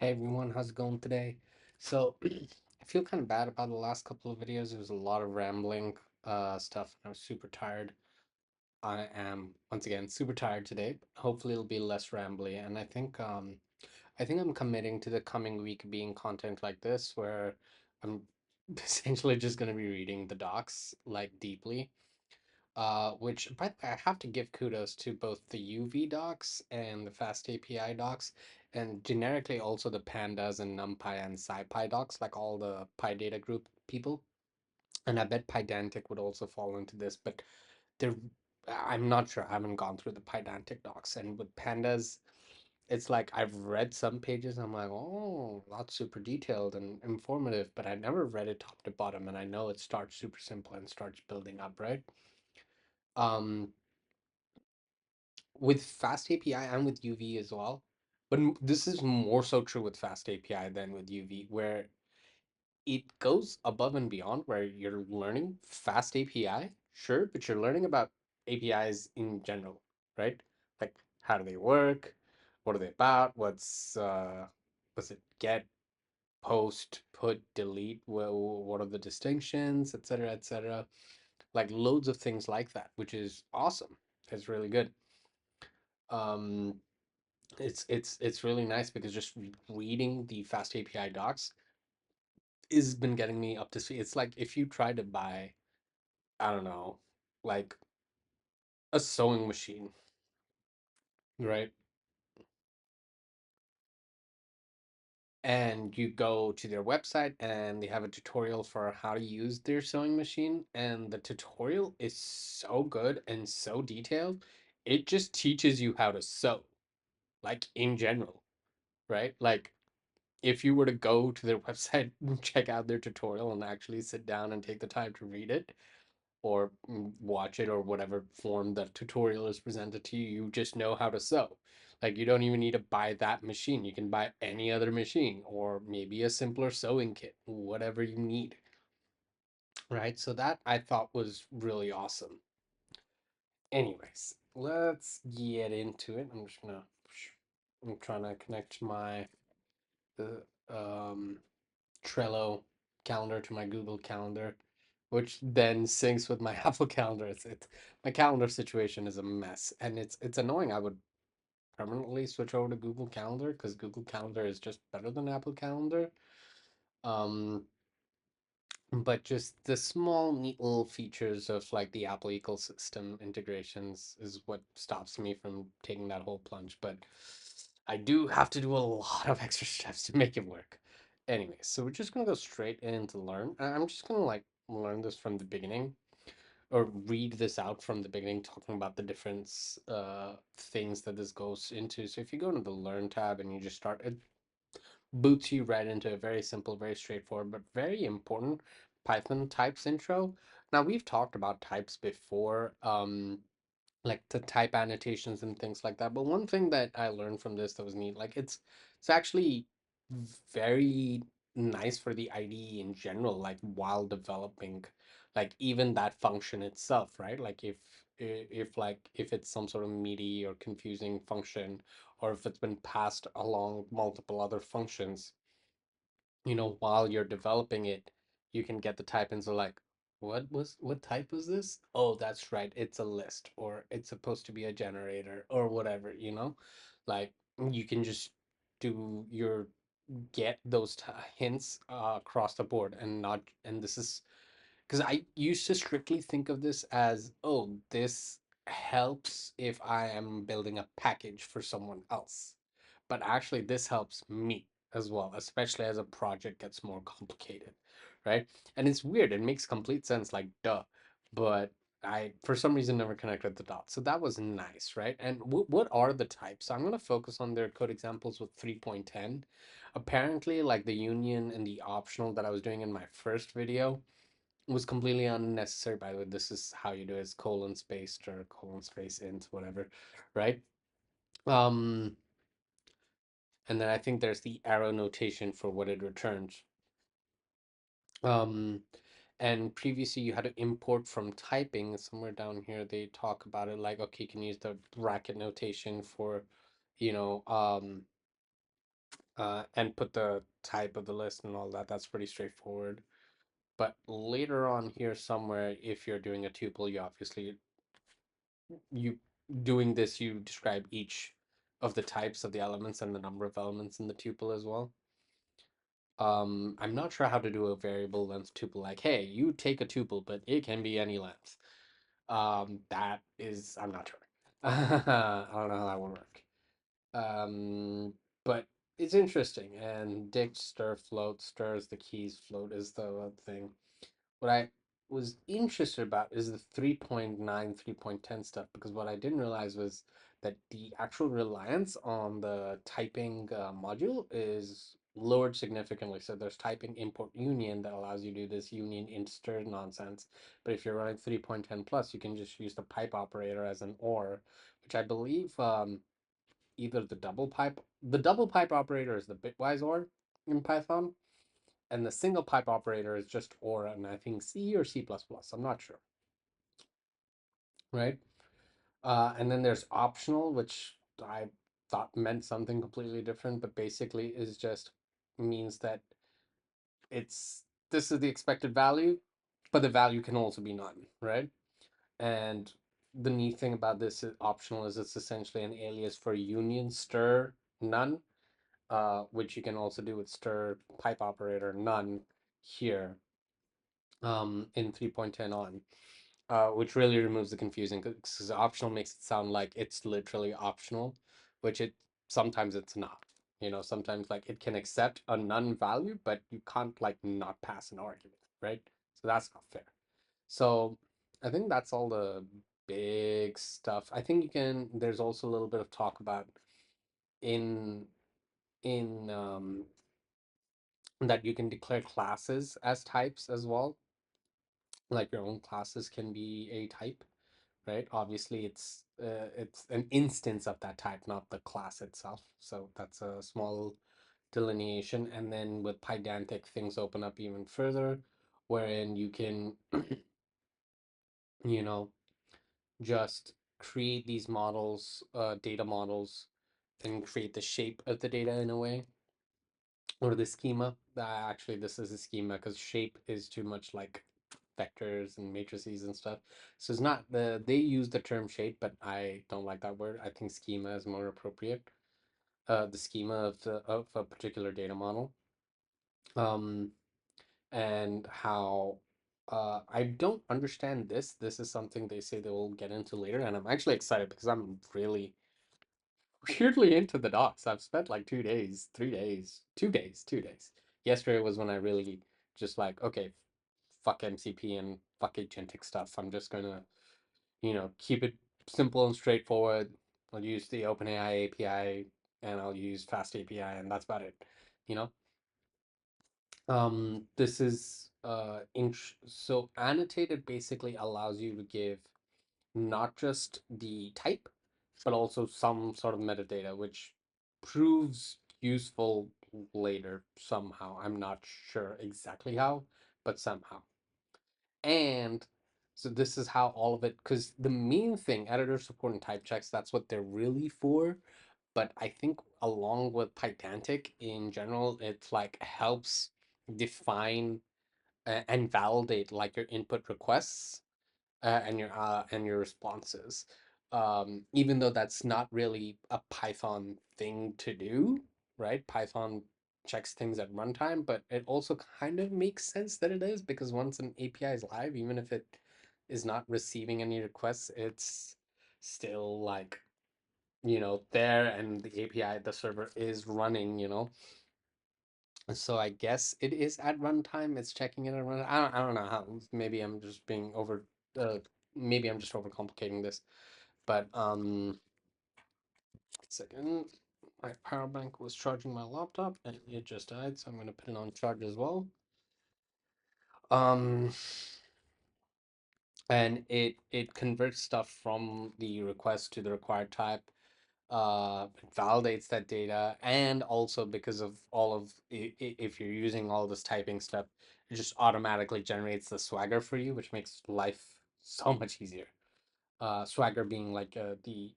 Hey everyone, how's it going today? So, I feel kind of bad about the last couple of videos. There was a lot of rambling stuff, and I was super tired. I am once again super tired today. Hopefully, it'll be less rambly, and I think I'm committing to the coming week being content like this, where I'm essentially just gonna be reading the docs like deeply. Which, by the way, I have to give kudos to both the UV docs and the Fast API docs, and generically also the Pandas and NumPy and SciPy docs, like all the PyData group people. And I bet Pydantic would also fall into this, but they're, I'm not sure. I haven't gone through the Pydantic docs. And with Pandas, it's like I've read some pages, and I'm like, oh, that's super detailed and informative, but I never read it top to bottom, and I know it starts super simple and starts building up, right? Um, with Fast API and with UV as well. But this is more so true with Fast API than with UV, where it goes above and beyond where you're learning Fast API, sure, but you're learning about APIs in general, right? Like how do they work? What are they about? What's it get, post, put, delete? What are the distinctions, etc., etc. Like loads of things like that, which is awesome. It's really good. Um, it's really nice because just reading the Fast API docs has been getting me up to speed. It's like if you try to buy, I don't know, like a sewing machine, right? And you go to their website and they have a tutorial for how to use their sewing machine, and the tutorial is so good and so detailed. It just teaches you how to sew, like in general, right? Like if you were to go to their website and check out their tutorial and actually sit down and take the time to read it or watch it or whatever form the tutorial is presented to you, you just know how to sew. Like you don't even need to buy that machine. You can buy any other machine or maybe a simpler sewing kit, whatever you need, right? So that I thought was really awesome. Anyways, let's get into it. I'm trying to connect my the Trello calendar to my Google Calendar, which then syncs with my Apple Calendar. It's my calendar situation is a mess, and it's annoying. I would permanently switch over to Google Calendar because Google Calendar is just better than Apple Calendar. Um, but just the small, neat little features of like the Apple ecosystem integrations is what stops me from taking that whole plunge. But I do have to do a lot of extra steps to make it work. Anyway, so we're just gonna go straight into learn. I'm just gonna like learn this from the beginning or read this out from the beginning, talking about the different things that this goes into. So if you go into the learn tab and you just start, it boots you right into a very simple, very straightforward, but very important Python types intro. Now, we've talked about types before, like the type annotations and things like that. But one thing that I learned from this that was neat, like it's actually very nice for the IDE in general, like while developing, like even that function itself, right? Like if it's some sort of meaty or confusing function, or if it's been passed along multiple other functions, while you're developing it, you can get the type ins. So like, what type was this? Oh, that's right, it's a list, or it's supposed to be a generator, or whatever. Like you can just do your get those hints across the board and not, and this is because I used to strictly think of this as, oh, this helps if I am building a package for someone else. But actually, this helps me as well, especially as a project gets more complicated, right? And it's weird, it makes complete sense, like, duh. But I, for some reason, never connected the dots. So that was nice, right? And what are the types? So I'm going to focus on their code examples with 3.10. Apparently, like the union and the optional that I was doing in my first video was completely unnecessary. By the way, this is how you do it. It's colon spaced or colon space int, whatever, right? Um, and then I think there's the arrow notation for what it returns. Um, and previously you had to import from typing. Somewhere down here they talk about it like, okay, you can use the bracket notation for, you know, and put the type of the list and all that. That's pretty straightforward. But later on here somewhere, if you're doing a tuple, you obviously you doing this, you describe each of the types of the elements and the number of elements in the tuple as well. I'm not sure how to do a variable length tuple. Like, hey, you take a tuple, but it can be any length. That is, I'm not sure. I don't know how that would work. But it's interesting. And dict, stir, float, stir is the keys, float is the thing. What I was interested about is the 3.9, 3.10 stuff, because what I didn't realize was that the actual reliance on the typing module is lowered significantly. So there's typing import union that allows you to do this union inster nonsense. But if you're running 3.10 plus, you can just use the pipe operator as an or, which I believe either the double pipe operator is the bitwise or in Python, and the single pipe operator is just or, and I think C or C++. I'm not sure, right? And then there's optional, which I thought meant something completely different, but basically is just means that it's this is the expected value, but the value can also be none, right? And the neat thing about this is optional is it's essentially an alias for union stir none, which you can also do with stir pipe operator none here in 3.10 on, which really removes the confusing because optional makes it sound like it's literally optional, which it sometimes it's not. You know, sometimes like it can accept a none value, but you can't like not pass an argument, right? So that's not fair. So I think that's all the big stuff. I think you can. There's also a little bit of talk about in in that you can declare classes as types as well. Like your own classes can be a type, right? Obviously, it's an instance of that type, not the class itself. So that's a small delineation. And then with Pydantic, things open up even further, wherein you can, you know, just create these models, data models, and create the shape of the data in a way, or the schema. Actually, this is a schema because shape is too much like vectors and matrices and stuff. So it's not they use the term shape, but I don't like that word. I think schema is more appropriate. The schema of a particular data model. Um, and how I don't understand this. This is something they say they will get into later, and I'm actually excited because I'm really weirdly into the docs. I've spent like 2 days, 3 days, 2 days, 2 days. Yesterday was when I really just like, okay, fuck MCP and fuck agentic stuff. I'm just gonna, keep it simple and straightforward. I'll use the OpenAI API and I'll use Fast API and that's about it. You know? This is so annotated basically allows you to give not just the type, but also some sort of metadata, which proves useful later somehow. I'm not sure exactly how, but somehow. And so this is how all of it, because the main thing, editor support and type checks, that's what they're really for. But I think along with Pydantic in general, it's like helps define and validate like your input requests and your responses. Even though that's not really a Python thing to do, right? Python checks things at runtime, but it also kind of makes sense that it is because once an API is live, even if it is not receiving any requests, it's still like, there and the API, the server is running. So I guess it is at runtime. It's checking it at runtime. I don't know how. Maybe I'm just being uh, maybe I'm just overcomplicating this. But 1 second. My power bank was charging my laptop and it just died, so I'm gonna put it on charge as well. Um, and it converts stuff from the request to the required type, it validates that data, and also because of all of if you're using all this typing stuff, it just automatically generates the swagger for you, which makes life so much easier. Swagger being like the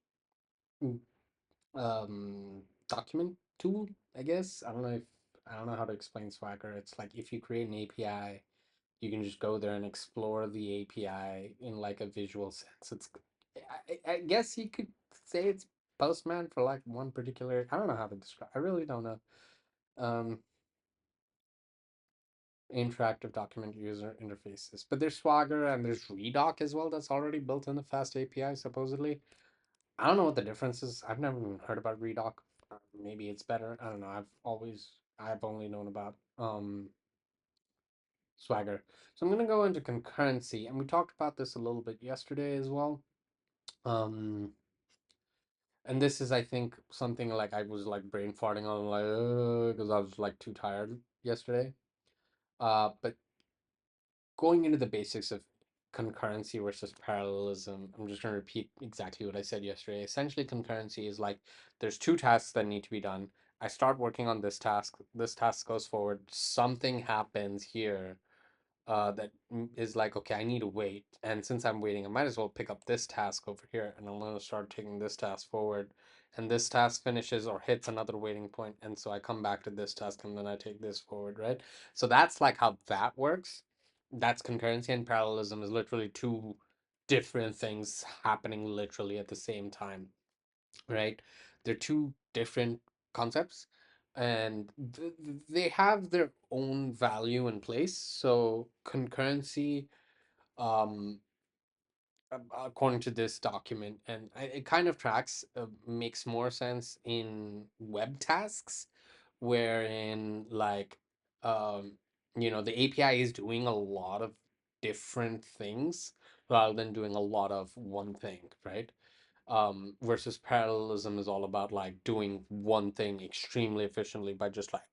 document tool, I guess I don't know how to explain Swagger. It's like if you create an API, you can just go there and explore the API in like a visual sense. I guess you could say it's Postman for like one particular. I don't know how to describe. I really don't know. Um, Interactive document user interfaces, but there's Swagger and there's Redoc as well. That's already built in the Fast API supposedly. I don't know what the difference is. I've never even heard about Redoc. Maybe it's better. I don't know. I've only known about Swagger. So I'm gonna go into concurrency, and we talked about this a little bit yesterday as well. Um, and this is, I think, something like I was like brain farting on, like, because I was like too tired yesterday. But going into the basics of concurrency versus parallelism, I'm just going to repeat exactly what I said yesterday. Essentially, concurrency is like there's two tasks that need to be done. I start working on this task goes forward, something happens here that is like, okay, I need to wait. And since I'm waiting, I might as well pick up this task over here and I'm going to start taking this task forward. And this task finishes or hits another waiting point, and so I come back to this task and then I take this forward, right? So that's like how that works. That's concurrency, and parallelism is literally two different things happening literally at the same time, right? They're two different concepts and they have their own value in place. So concurrency, um, according to this document, and it kind of tracks, makes more sense in web tasks, wherein like, um, the API is doing a lot of different things rather than doing a lot of one thing, right? Versus parallelism is all about like doing one thing extremely efficiently by just like,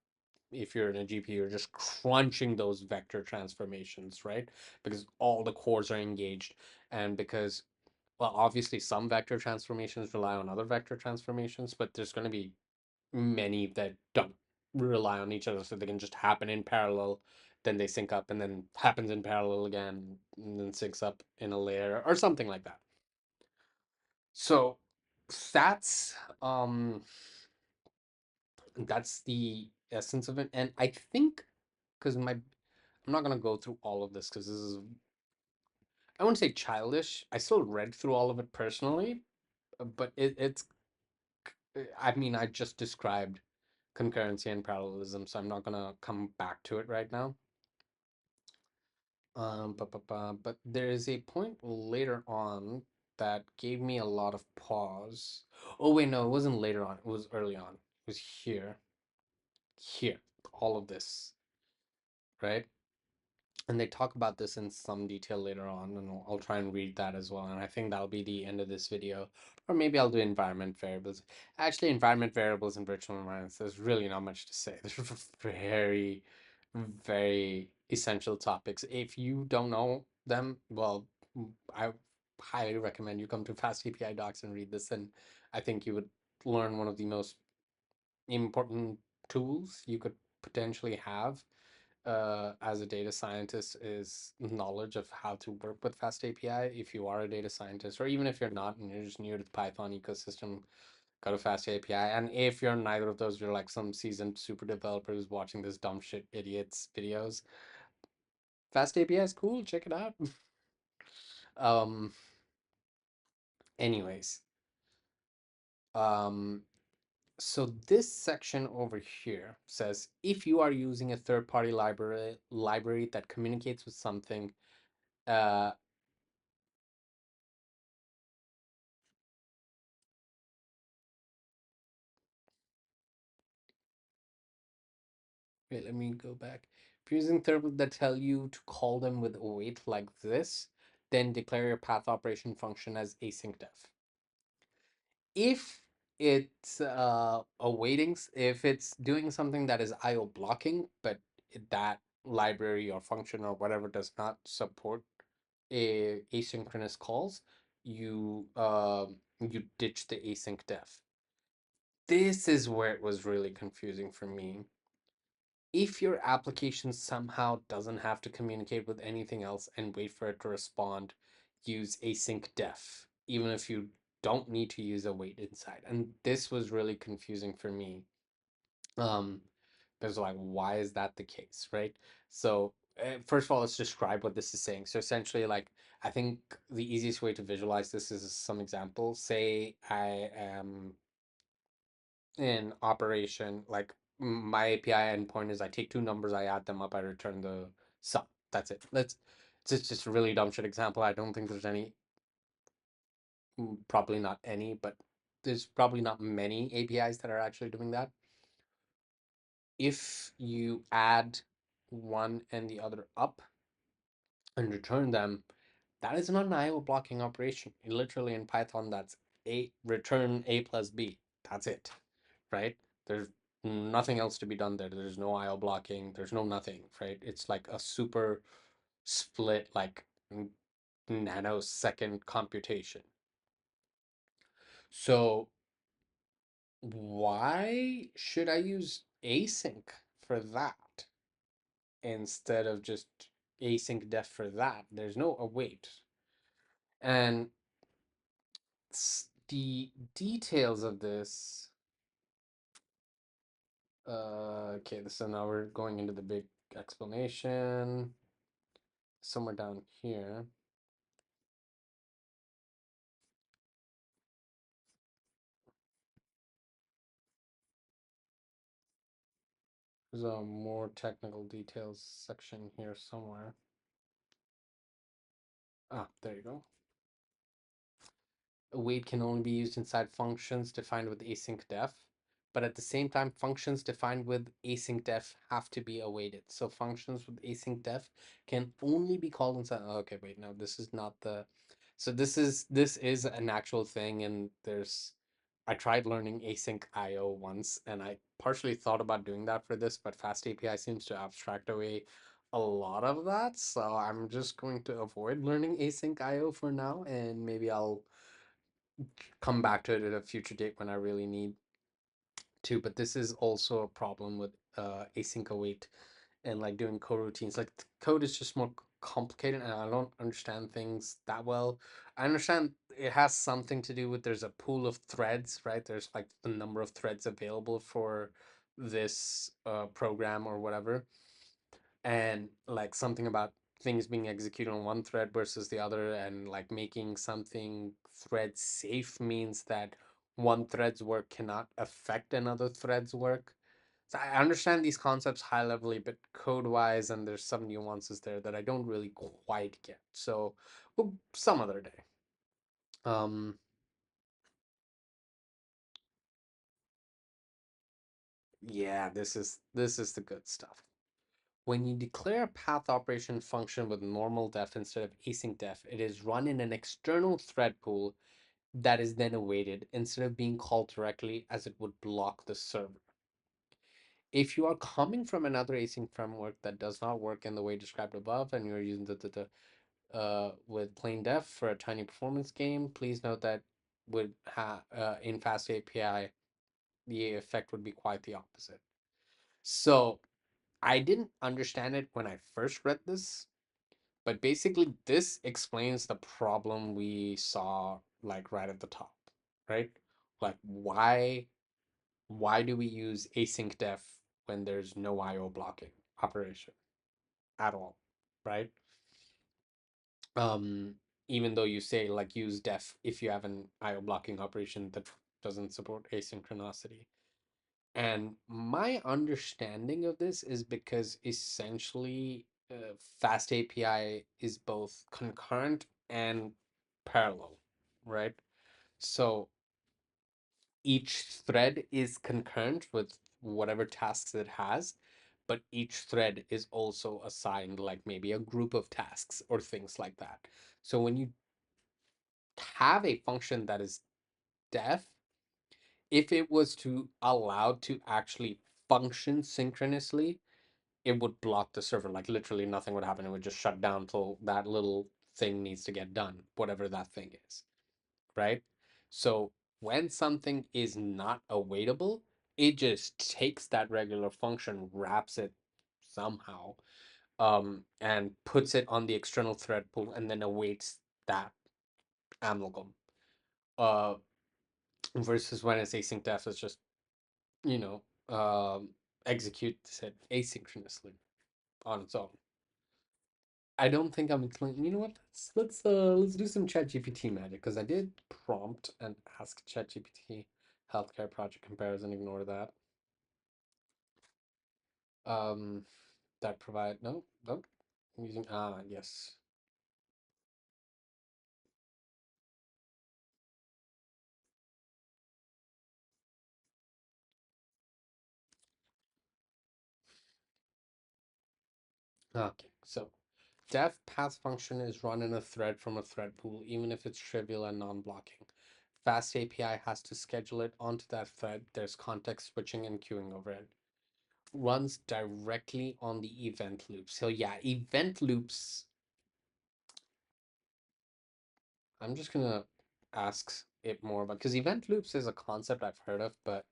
if you're in a GPU, you're just crunching those vector transformations, right? Because all the cores are engaged, and because, well, obviously some vector transformations rely on other vector transformations, but there's going to be many that don't rely on each other, so they can just happen in parallel, then they sync up, and then happens in parallel again, and then syncs up in a layer or something like that. So that's um that's the essence of it. And I think, because I'm not gonna go through all of this because this is, I wouldn't say childish. I still read through all of it personally, but I mean, I just described concurrency and parallelism, so I'm not gonna come back to it right now. But there is a point later on that gave me a lot of pause. Oh wait, no, it wasn't later on. It was early on. It was here, all of this, right? And they talk about this in some detail later on, and I'll try and read that as well. And I think that'll be the end of this video, or maybe I'll do environment variables. Actually, environment variables and virtual environments, there's really not much to say. They're very, very essential topics. If you don't know them, well, I highly recommend you come to Fast API Docs and read this, and I think you would learn one of the most important tools you could potentially have as a data scientist is knowledge of how to work with Fast API. If you are a data scientist, or even if you're not and you're just new to the Python ecosystem, go to Fast API. And if you're neither of those, you're like some seasoned super developer who's watching this dumb shit idiots videos. Fast API is cool. Check it out. um. Anyways, um. So this section over here says if you are using a third-party library that communicates with something, uh, wait, let me go back. If you're using third that tell you to call them with await like this, then declare your path operation function as async def. If it's if it's doing something that is IO blocking, but that library or function or whatever does not support asynchronous calls, you ditch the async def. This is where it was really confusing for me. If your application somehow doesn't have to communicate with anything else and wait for it to respond, use async def, even if you don't need to use a wait inside. And this was really confusing for me. Um, because like, why is that the case, right? So, first of all, let's describe what this is saying. So essentially, like, I think the easiest way to visualize this is some example. Say I am in operation, like my API endpoint is I take two numbers, I add them up, I return the sum. That's it. Let's It's just a really dumb shit example. I don't think there's any, probably not any, but there's probably not many APIs that are actually doing that. If you add one and the other up and return them, that is not an IO blocking operation. Literally in Python, that's a return a plus b. That's it, right? There's nothing else to be done there. There's no IO blocking. There's no nothing, right? It's like a super split, like nanosecond computation. So why should I use async for that instead of just async def for that? There's no await. And the details of this, okay, so now we're going into the big explanation. Somewhere down here. There's a more technical details section here somewhere. Ah, there you go. Await can only be used inside functions defined with async def, but at the same time, functions defined with async def have to be awaited. So functions with async def can only be called inside. Oh, okay, wait, no, this is not the. So this is an actual thing, and there's. I tried learning async IO once, and I partially thought about doing that for this, but Fast API seems to abstract away a lot of that, so I'm just going to avoid learning async IO for now, and maybe I'll come back to it at a future date when I really need to. But this is also a problem with async await and like doing coroutines. Like code is just more complicated, and I don't understand things that well. I understand it has something to do with there's a pool of threads, right? There's like the number of threads available for this program or whatever, and like something about things being executed on one thread versus the other, and like making something thread safe means that one thread's work cannot affect another thread's work. So I understand these concepts high levelly, but code wise, and there's some nuances there that I don't really quite get. So, well, some other day. um yeah, this is the good stuff. When you declare a path operation function with normal def instead of async def, it is run in an external thread pool that is then awaited instead of being called directly, as it would block the server. If you are coming from another async framework that does not work in the way described above, and you're using with plain def for a tiny performance game, please note that in Fast API, the effect would be quite the opposite. So I didn't understand it when I first read this, but basically this explains the problem we saw like right at the top, right? Like why do we use async def when there's no IO blocking operation at all, right? Um, Even though you say like use def if you have an IO blocking operation that doesn't support asynchronicity. And my understanding of this is because essentially Fast API is both concurrent and parallel, right? So each thread is concurrent with whatever tasks it has, but each thread is also assigned like maybe a group of tasks or things like that. So when you have a function that is def, if it was to allowed to actually function synchronously, it would block the server. Like literally nothing would happen. It would just shut down till that little thing needs to get done, whatever that thing is, right? So when something is not awaitable, it just takes that regular function, wraps it somehow, and puts it on the external thread pool, and then awaits that amalgam. Uh, versus when it's async def, it's just you know executes it asynchronously on its own. I don't think I'm inclined. You know what? Let's do some ChatGPT magic because I did prompt and ask ChatGPT healthcare project comparison. Ignore that. Um, that provide no. I'm using yes. Okay, so def path function is run in a thread from a thread pool, even if it's trivial and non-blocking. Fast API has to schedule it onto that thread. There's context switching and queuing overhead. Runs directly on the event loop. So yeah, event loops. I'm just gonna ask it more about because event loops is a concept I've heard of, but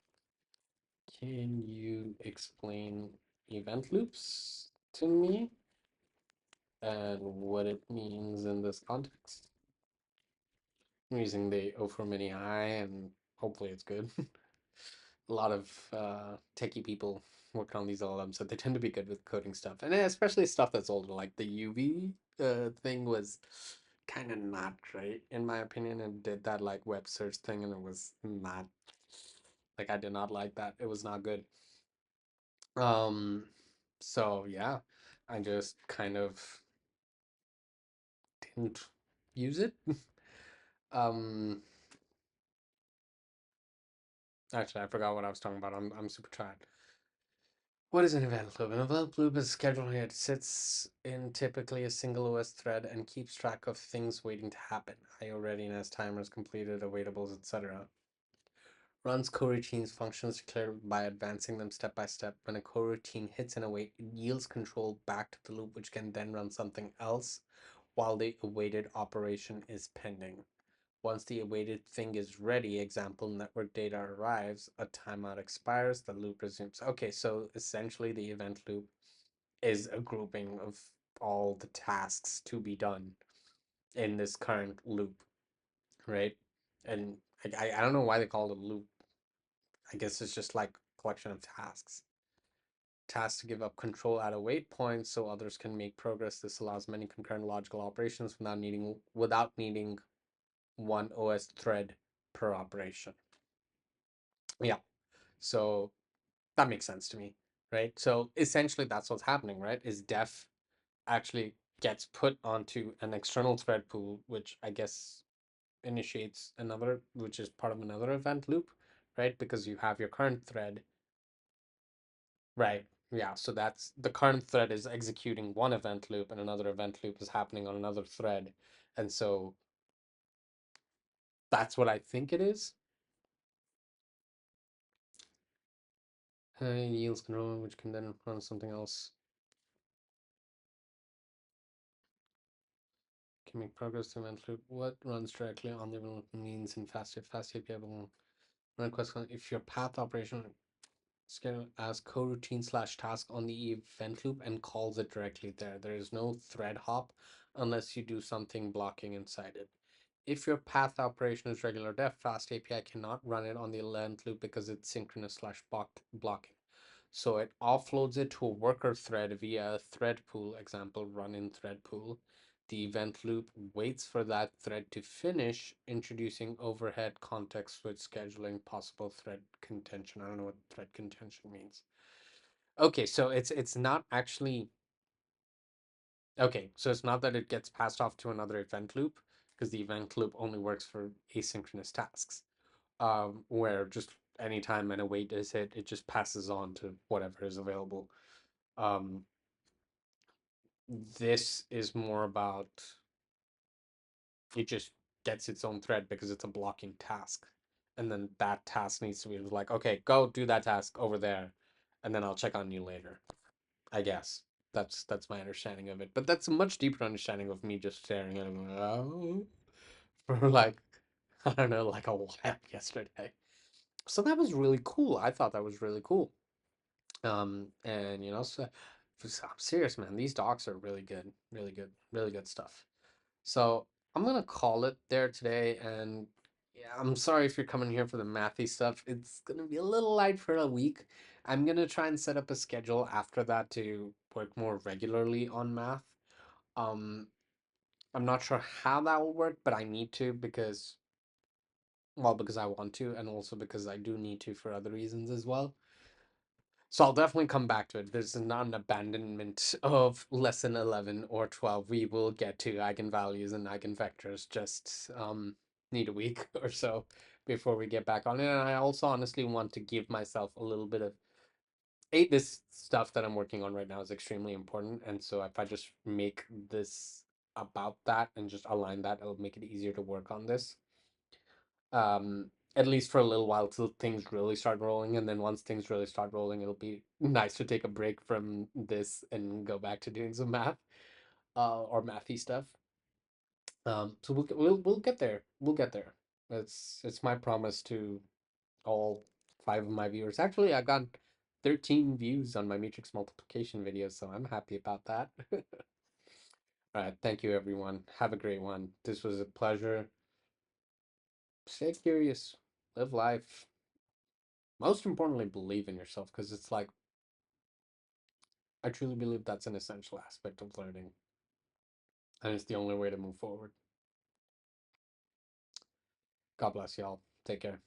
can you explain event loops to me and what it means in this context? I'm using the O for mini high and hopefully it's good. A lot of techie people work on these LLMs, so they tend to be good with coding stuff, and especially stuff that's older, like the UV thing was kind of not great in my opinion, and did that like web search thing, and it was not like I did not like that. It was not good. Um, so yeah, I just kind of didn't use it. Um, actually, I forgot what I was talking about. I'm super tired. What is an event loop? An event loop is a schedule that sits in typically a single OS thread and keeps track of things waiting to happen, I/O readiness, timers completed, awaitables, etc. Runs coroutines functions declared by advancing them step by step. When a coroutine hits an await, it yields control back to the loop, which can then run something else while the awaited operation is pending. Once the awaited thing is ready, example, network data arrives, a timeout expires, the loop resumes. Okay, so essentially the event loop is a grouping of all the tasks to be done in this current loop, right? And I don't know why they call it a loop. I guess it's just like a collection of tasks. Tasks to give up control at a wait point so others can make progress. This allows many concurrent logical operations without needing one OS thread per operation. Yeah, so that makes sense to me, right? So essentially that's what's happening, right? Is def actually gets put onto an external thread pool, which I guess initiates another, which is part of another event loop, right? Because you have your current thread, right? Yeah, so that's the current thread is executing one event loop and another event loop is happening on another thread. And so that's what I think it is. Yields control, which can then run something else. Can make progress to event loop. What runs directly on the event loop means in fast API will run question if your path operation schedule as coroutine slash task on the event loop and calls it directly there. There is no thread hop unless you do something blocking inside it. If your path operation is regular def, fast API cannot run it on the event loop because it's synchronous slash blocking. So it offloads it to a worker thread via a thread pool, example, run in thread pool. The event loop waits for that thread to finish, introducing overhead context switch scheduling possible thread contention. I don't know what thread contention means. Okay, so it's not actually okay, so it's not that it gets passed off to another event loop, because the event loop only works for asynchronous tasks. Where just anytime an await is hit, it just passes on to whatever is available. Um, this is more about it just gets its own thread because it's a blocking task. And then that task needs to be like, okay, go do that task over there, and then I'll check on you later. I guess that's my understanding of it. But that's a much deeper understanding of me just staring at him for like I don't know, like a while yesterday. So that was really cool. I thought that was really cool. And so I'm serious, man. These docs are really good, really good, really good stuff. So I'm gonna call it there today, and yeah, I'm sorry if you're coming here for the mathy stuff. It's gonna be a little light for a week. I'm gonna try and set up a schedule after that to work more regularly on math. Um, I'm not sure how that will work, but I need to because, well, because I want to, and also because I do need to for other reasons as well. So I'll definitely come back to it. There's not an abandonment of lesson 11 or 12. We will get to eigenvalues and eigenvectors. Just need a week or so before we get back on it. And I also honestly want to give myself a little bit of this stuff that I'm working on right now is extremely important. And so if I just make this about that and just align that, it'll make it easier to work on this. At least for a little while till things really start rolling. And then once things really start rolling, it'll be nice to take a break from this and go back to doing some math, or mathy stuff. So we'll get there. We'll get there. It's my promise to all five of my viewers. Actually, I got 13 views on my matrix multiplication video, so I'm happy about that. All right, thank you everyone. Have a great one. This was a pleasure. Stay curious, live life. Most importantly, believe in yourself because it's like I truly believe that's an essential aspect of learning, and it's the only way to move forward. God bless y'all. Take care.